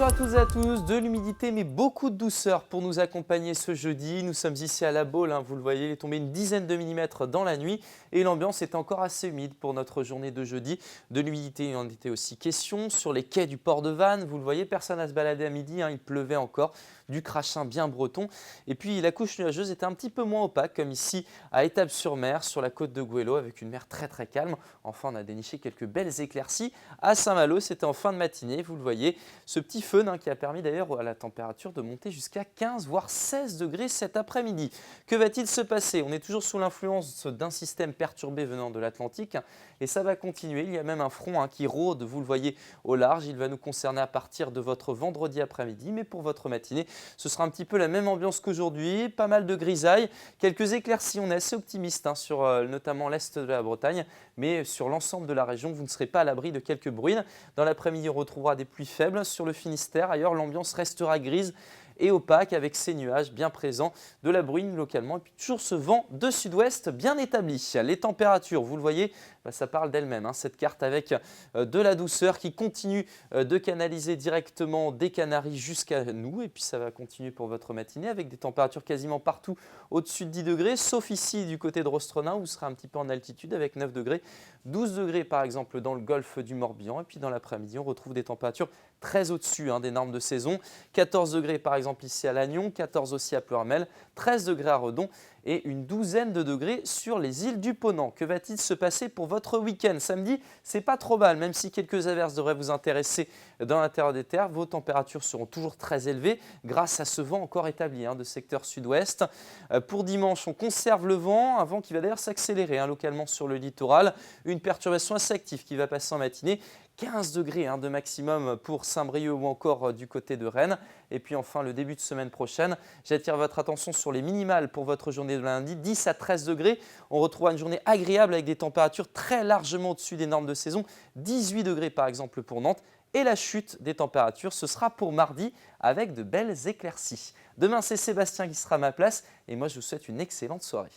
Bonjour à toutes et à tous, de l'humidité mais beaucoup de douceur pour nous accompagner ce jeudi. Nous sommes ici à La Baule, vous le voyez, il est tombé une dizaine de millimètres dans la nuit et l'ambiance est encore assez humide pour notre journée de jeudi. De l'humidité, il en était aussi question sur les quais du port de Vannes. Vous le voyez, personne n'a se balader à midi, il pleuvait encore, du crachin bien breton. Et puis la couche nuageuse était un petit peu moins opaque comme ici à Étapes-sur-Mer, sur la côte de Goëlo avec une mer très très calme. Enfin, on a déniché quelques belles éclaircies à Saint-Malo, c'était en fin de matinée, vous le voyez. Ce petit feu qui a permis d'ailleurs à la température de monter jusqu'à 15 voire 16 degrés cet après-midi. Que va-t-il se passer? On est toujours sous l'influence d'un système perturbé venant de l'Atlantique et ça va continuer. Il y a même un front qui rôde, vous le voyez, au large. Il va nous concerner à partir de votre vendredi après-midi, mais pour votre matinée, ce sera un petit peu la même ambiance qu'aujourd'hui. Pas mal de grisailles, quelques éclaircies. On est assez optimiste sur notamment l'est de la Bretagne, mais sur l'ensemble de la région, vous ne serez pas à l'abri de quelques bruines. Dans l'après-midi, on retrouvera des pluies faibles sur le Finistère. Ailleurs, l'ambiance restera grise et opaque avec ces nuages bien présents, de la bruine localement et puis toujours ce vent de sud-ouest bien établi. Les températures, vous le voyez, ça parle d'elle-même. Cette carte avec de la douceur qui continue de canaliser directement des Canaries jusqu'à nous et puis ça va continuer pour votre matinée avec des températures quasiment partout au-dessus de 10 degrés, sauf ici du côté de Rostronin où vous serez un petit peu en altitude avec 9 degrés, 12 degrés par exemple dans le golfe du Morbihan et puis dans l'après-midi on retrouve des températures très au-dessus des normes de saison, 14 degrés par exemple ici à Lannion, 14 aussi à Ploërmel, 13 degrés à Redon et une douzaine de degrés sur les îles du Ponant. Que va-t-il se passer pour votre week-end? Samedi, c'est pas trop mal, même si quelques averses devraient vous intéresser dans l'intérieur des terres. Vos températures seront toujours très élevées grâce à ce vent encore établi de secteur sud-ouest. Pour dimanche, on conserve le vent, un vent qui va d'ailleurs s'accélérer localement sur le littoral. Une perturbation assez active qui va passer en matinée. 15 degrés de maximum pour Saint-Brieuc ou encore du côté de Rennes. Et puis enfin, le début de semaine prochaine, j'attire votre attention sur les minimales pour votre journée de lundi, 10 à 13 degrés. On retrouvera une journée agréable avec des températures très largement au-dessus des normes de saison, 18 degrés par exemple pour Nantes. Et la chute des températures, ce sera pour mardi avec de belles éclaircies. Demain, c'est Sébastien qui sera à ma place et moi, je vous souhaite une excellente soirée.